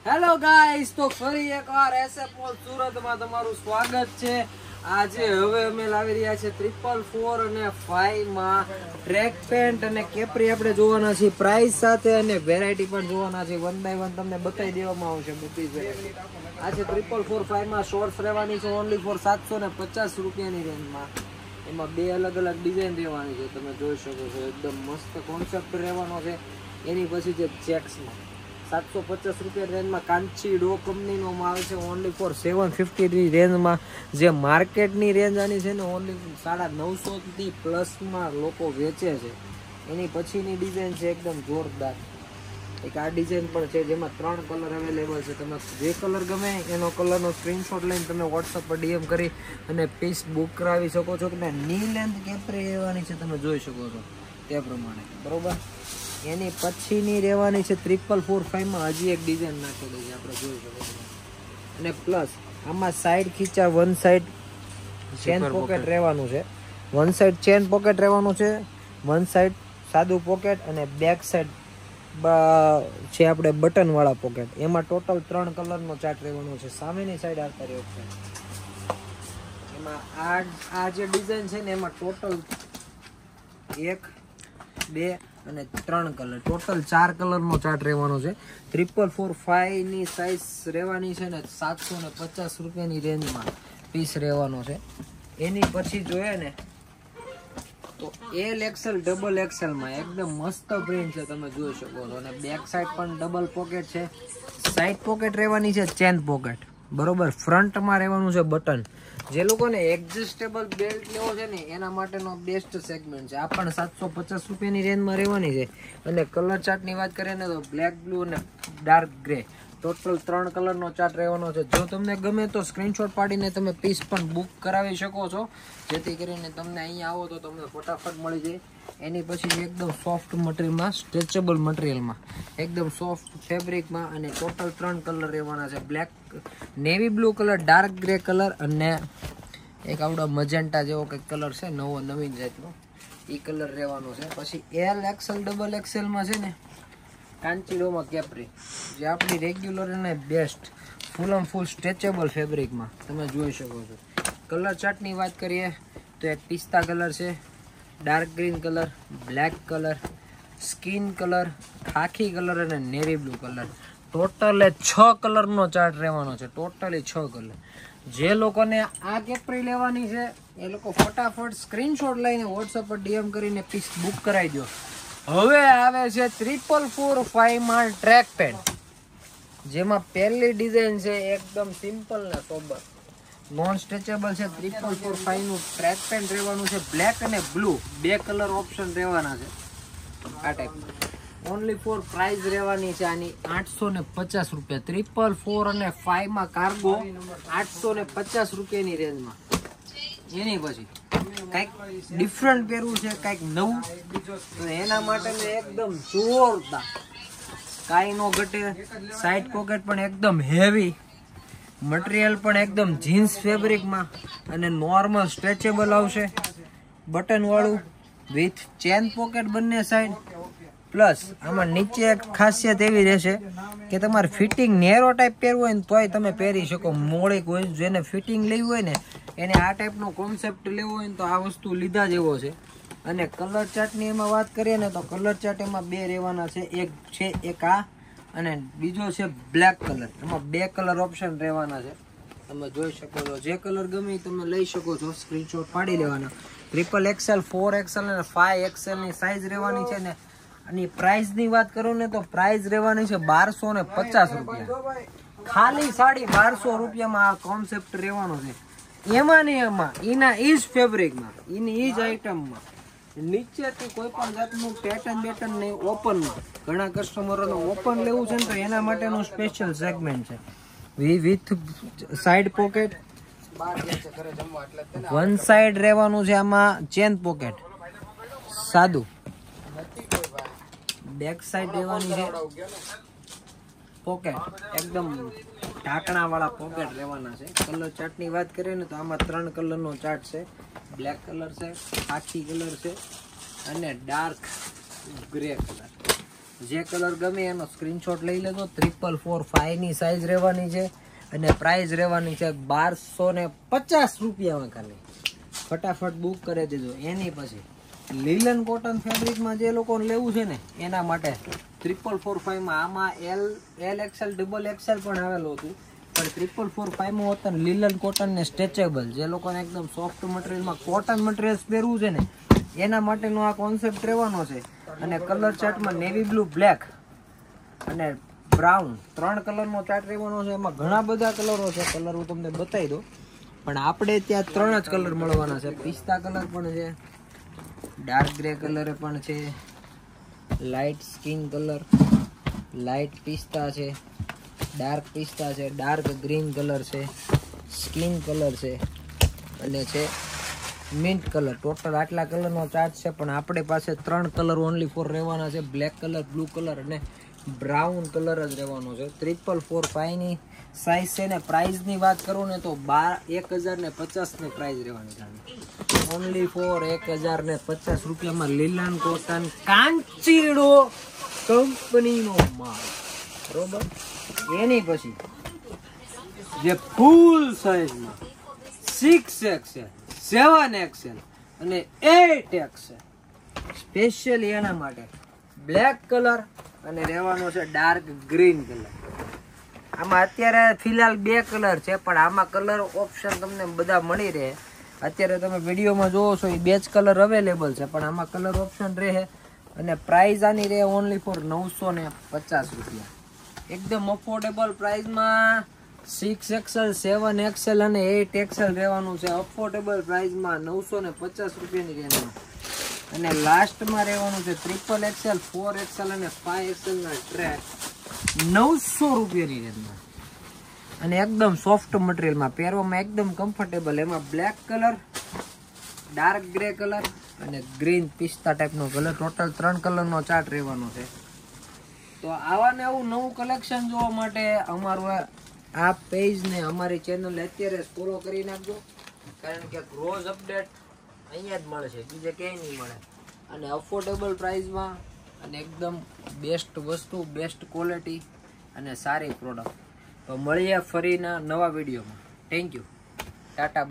Hello guys, તો ફરી એકવાર એસએફ મોલ સુરતમાં તમારું સ્વાગત છે. આજે હવે અમે લાવી રહ્યા છે 444 અને 5 માં ટ્રેક પેન્ટ અને કેપરી આપણે જોવાના છે પ્રાઇસ સાથે, અને વેરાયટી પણ જોવાના છે. વન બાય વન તમને બતાવી દેવામાં આવશે બધી વેરાયટી. આજે 444 5 માં શોર્ટ્સ રહેવાની છે ઓનલી ફોર 750 રૂપિયાની રેન્જમાં. એમાં બે અલગ અલગ ડિઝાઇન રહેવાની છે, તમે જોઈ શકો છો. એકદમ મસ્ત કોન્સેપ્ટ રહેવાનો છે. એની પછી જે ચેક્સમાં 750 રૂપિયા રેન્જમાં કાંચી ડો કંપનીનો માલ છે ઓનલી ફોર 750 રેન્જમાં. જે માર્કેટની રેન્જ આની છે ને ઓનલી 950 થી પ્લસમાં લોકો વેચે છે. એની પછીની ડિઝાઇન છે એકદમ જોરદાર. એક આ ડિઝાઇન પણ છે જેમાં 3 કલર અવેલેબલ છે. તમે જે કલર ગમે એનો કલરનો સ્ક્રીનશોટ લઈને તમે વોટ્સઅપ પર ડીએમ કરી અને પીસ બુક કરાવી શકો છો. કે ની લેન્થ કેપરી રહેવાની છે, તમે જોઈ શકો છો તે પ્રમાણે, બરોબર. એની પછીની રહેવાની છે 444 માં હજી એક ડિઝાઇન નાખેલી છે, આપણે જોઈ શકો છો. અને પ્લસ આમાં સાઈડ ખીચા, વન સાઈડ ચેન પોકેટ રહેવાનું છે, વન સાઈડ ચેન પોકેટ રહેવાનું છે, વન સાઈડ સાદું પોકેટ, અને બેક સાઈડ છે આપણે બટન વાળા પોકેટ. એમાં ટોટલ 3 કલરનો ચાર્ટ રહેવાનો છે. સામેની સાઈડ આવતા રહ્યો છે. એમાં આ જે ડિઝાઇન છે ને એમાં ટોટલ 1, 2 અને 3 કલર, ટોટલ 4 કલરનો ચાર્ટ રહેવાનો છે. 444 ની સાઈઝ રહેવાની છે ને 750 રૂપિયાની રેન્જમાં પીસ રહેવાનો છે. એની પછી જોઈએ ને તો એલ એક્સેલ ડબલ એક્સેલમાં એકદમ મસ્ત પ્રિન્ટ છે, તમે જોઈ શકો છો. અને બેક સાઈડ પણ ડબલ પોકેટ છે. સાઈડ પોકેટ રહેવાની છે ચેન પોકેટ, બરોબર. ફ્રન્ટમાં રહેવાનું છે બટન. જે લોકોને એડજસ્ટેબલ બેલ્ટ લેવો છે ને એના માટેનો બેસ્ટ સેગમેન્ટ છે. આ પણ 750 રૂપિયાની રેન્જમાં રહેવાની છે. અને કલર ચાર્ટની વાત કરીએ ને તો બ્લેક, બ્લુ અને ડાર્ક ગ્રે, ટોટલ 3 કલરનો ચાર્ટ રહેવાનો છે. જો તમને ગમે તો સ્ક્રીનશોટ પાડીને તમે પીસ પણ બુક કરાવી શકો છો, જેથી કરીને તમને અહીંયા આવો તો તમને ફટાફટ મળી જાય. એની પછી એકદમ સોફ્ટ મટીરિયલમાં, સ્ટ્રેચેબલ મટીરિયલમાં, એકદમ સોફ્ટ ફેબ્રિકમાં, અને ટોટલ 3 કલર રહેવાના છે. Black, navy blue colour, dark grey colour, અને એક આવડો મજેન્ટા જેવો કંઈક કલર છે નવીન જાતનો, એ કલર રહેવાનો છે. પછી એલ એક્સેલ ડબલ એક્સેલમાં છે ને કાંચીડોમાં કેપરી, જે આપણી રેગ્યુલર અને બેસ્ટ ફૂલ સ્ટ્રેચેબલ ફેબ્રિકમાં તમે જોઈ શકો છો. કલર ચાર્ટની વાત કરીએ તો એક પિસ્તા કલર છે, dark green colour, black colour, skin colour, ખાખી કલર અને નેવી બ્લુ કલર. ટોટલે 6 કલરનો ચાર્ટ રહેવાનો છે, ટોટલી 6 કલર. જે લોકોને આ કેપરી લેવાની છે એ લોકો ફટાફટ સ્ક્રીનશોટ લઈને વોટ્સઅપ પર ડીએમ કરીને પીસ બુક કરાવી દો. હવે આવે છે 444 માં ટ્રેક પેન્ટ, જેમાં પહેલી ડિઝાઇન છે એકદમ સિમ્પલ ને સોબર, નોન સ્ટ્રેચેબલ છે. 444 નું ટ્રેક પેન્ટ રહેવાનું છે. બ્લેક અને બ્લુ બે કલર ઓપ્શન રહેવાના છે. આ ટાઈપ ઓનલી ફોર પ્રાઇસ રહેવાની છે આની 850 રૂપિયા. 444 અને 5 માં કાર્ગો 850 રૂપિયાની રેન્જમાં. એની પછી કઈક ડિફરન્ટ પહેરવું છે, કઈક નવું, તો એના માટે એકદમ જોરદાર, કાઈ નો ઘટે. સાઈડ પોકેટ પણ એકદમ હેવી, મટીરિયલ પણ એકદમ જીન્સ ફેબ્રિકમાં, અને નોર્મલ સ્ટ્રેચેબલ આવશે, બટન વાળું વિથ ચેન પોકેટ બંને સાઈડ. પ્લસ આમાં નીચે એક ખાસિયત એવી રહેશે કે તમારે ફિટિંગ નેરો ટાઈપ પહેરવું હોય ને તોય તમે પહેરી શકો. મોડેક હોય, જેને ફિટિંગ લેવી હોય ને એને આ ટાઈપનો કોન્સેપ્ટ લેવો હોય ને તો આ વસ્તુ લીધા જેવો છે. અને કલર ચાર્ટની એમાં વાત કરીએ ને તો કલર ચાર્ટ એમાં બે રહેવાના છે. એક છે એક આ, અને બીજો છે બ્લેક કલર. એમાં 2 કલર ઓપ્શન રહેવાના છે, તમે જોઈ શકો છો. જે કલર ગમે તમે લઈ શકો છો, સ્ક્રીનશોટ પાડી લેવાના. XXL, 4XL અને 5XL ની સાઈઝ રહેવાની છે. ને અને પ્રાઇસ ની વાત કરું ને તો પ્રાઇસ રહેવાની છે 1250 રૂપિયા. ખાલી 1250 રૂપિયામાં આ કોન્સેપ્ટ રહેવાનો છે. એમાં ને એમાં એના ઈજ ફેબ્રિકમાં, એની ઈજ આઈટમમાં, નીચેથી કોઈ પણ જાતનું પેટર્ન નહીં, ઓપનમાં. ઘણા કસ્ટમરોને ઓપન લેવું છે ને તો એના માટેનું સ્પેશિયલ સેગમેન્ટ છે. With side pocket, one side રહેવાનું છે આમાં ચેન પોકેટ સાદું, બેક સાઈડ રહેવાની છે પોકેટ, એકદમ ઢાંકણા વાળા પોકેટ રહેવાના છે. કલર ચાર્ટ ની વાત કરીએ ને તો આમાં 3 કલરનો ચાર્ટ છે. બ્લેક કલર છે, ખાખી કલર છે, અને ડાર્ક ગ્રે કલર. જે કલર ગમે એનો સ્ક્રીનશોટ લઈ લેજો. 4445 ની સાઈઝ રહેવાની છે અને પ્રાઇસ રહેવાની છે 1250 રૂપિયામાં. ખાલી ફટાફટ બુક કરી દેજો. એની પછી લીલન કોટન ફેબ્રિકમાં જે લોકોને લેવું છે ને એના માટે 4445 માં આમાં એલ એક્સએલ ડબલ એક્સએલ પણ આવેલું હતું, પણ 4445 માં હોતા લીલન કોટન ને સ્ટ્રેચેબલ, જે લોકોને એકદમ સોફ્ટ મટીરિયલમાં કોટન મટીરિયલ પહેરવું છે ને એના માટેનો આ કોન્સેપ્ટ રહેવાનો છે. અને કલર ચાર્ટમાં નેવી બ્લુ, બ્લેક અને બ્રાઉન 3 કલરનો ચાર્ટ રહેવાનો છે. એમાં ઘણા બધા કલરો છે, કલર હું તમને બતાવી દઉં, પણ આપણે ત્યાં 3 જ કલર મળવાના છે. પિસ્તા કલર પણ છે, ડાર્ક ગ્રે કલર પણ છે, લાઇટ સ્કિન કલર, લાઇટ પિસ્તા છે, ડાર્ક પિસ્તા છે, ડાર્ક ગ્રીન કલર છે, સ્કિન કલર છે અને છે મિન્ટ કલર. ટોટલ આટલા કલરનો ચાર્ટ છે, પણ આપણે પાસે 3 કલર ઓનલી ફોર રહેવાના છે. બ્લેક કલર, બ્લુ કલર અને બ્રાઉન કલર જ રહેવાનો છે. 4445 ની સાઈઝ છે ને પ્રાઇસની વાત કરું ને તો 1050 ની પ્રાઇસ રહેવાની છે. ઓનલી ફોર 1050 રૂપિયામાં લીલન કોટન કાંચીડો કંપનીનો માલ, બરોબર. એની પછી જે ફૂલ સાઈઝમાં 6XL, 7XL અને 8XL સ્પેશિયલી એના માટે બ્લેક કલર અને રહેવાનો છે ડાર્ક ગ્રીન કલર. આમાં અત્યારે ફિલહાલ 2 કલર છે, પણ આમાં કલર ઓપ્શન તમને બધા મળી રહે. અત્યારે તમે વિડીયોમાં જોવો છો એ 2 જ કલર અવેલેબલ છે, પણ આમાં કલર ઓપ્શન રહે. અને પ્રાઇસ આની રહે ઓનલી ફોર 950 રૂપિયા. એકદમ અફોર્ડેબલ પ્રાઇસમાં 6XL, 7XL અને 8XL રહેવાનું છે. અફોર્ડેબલ પ્રાઇસમાં 950 રૂપિયાની રેન્જમાં. અને લાસ્ટમાં રહેવાનું છે XXL, 4XL અને 5XL ના ટ્રેક 900 રૂપિયાની રેન્જમાં. અને એકદમ સોફ્ટ મટીરિયલમાં પહેરવામાં એકદમ કમ્ફર્ટેબલ. એમાં black colour, dark grey colour અને ગ્રીન પિસ્તા ટાઈપનો કલર. ટોટલ 3 કલરનો ચાર્ટ રહેવાનો છે. તો આવા ને આવું નવું કલેક્શન જોવા માટે અમારું આ પેજને, અમારી ચેનલ અત્યારે ફોલો કરી નાખજો, કારણ કે રોજ અપડેટ અહીંયા જ મળશે, બીજે ક્યાંય નહીં મળે. અને અફોર્ડેબલ પ્રાઇસમાં અને એકદમ બેસ્ટ વસ્તુ, બેસ્ટ ક્વોલિટી અને સારી પ્રોડક્ટ. તો મળીએ ફરીના નવા વિડીયોમાં. Thank you, Tata.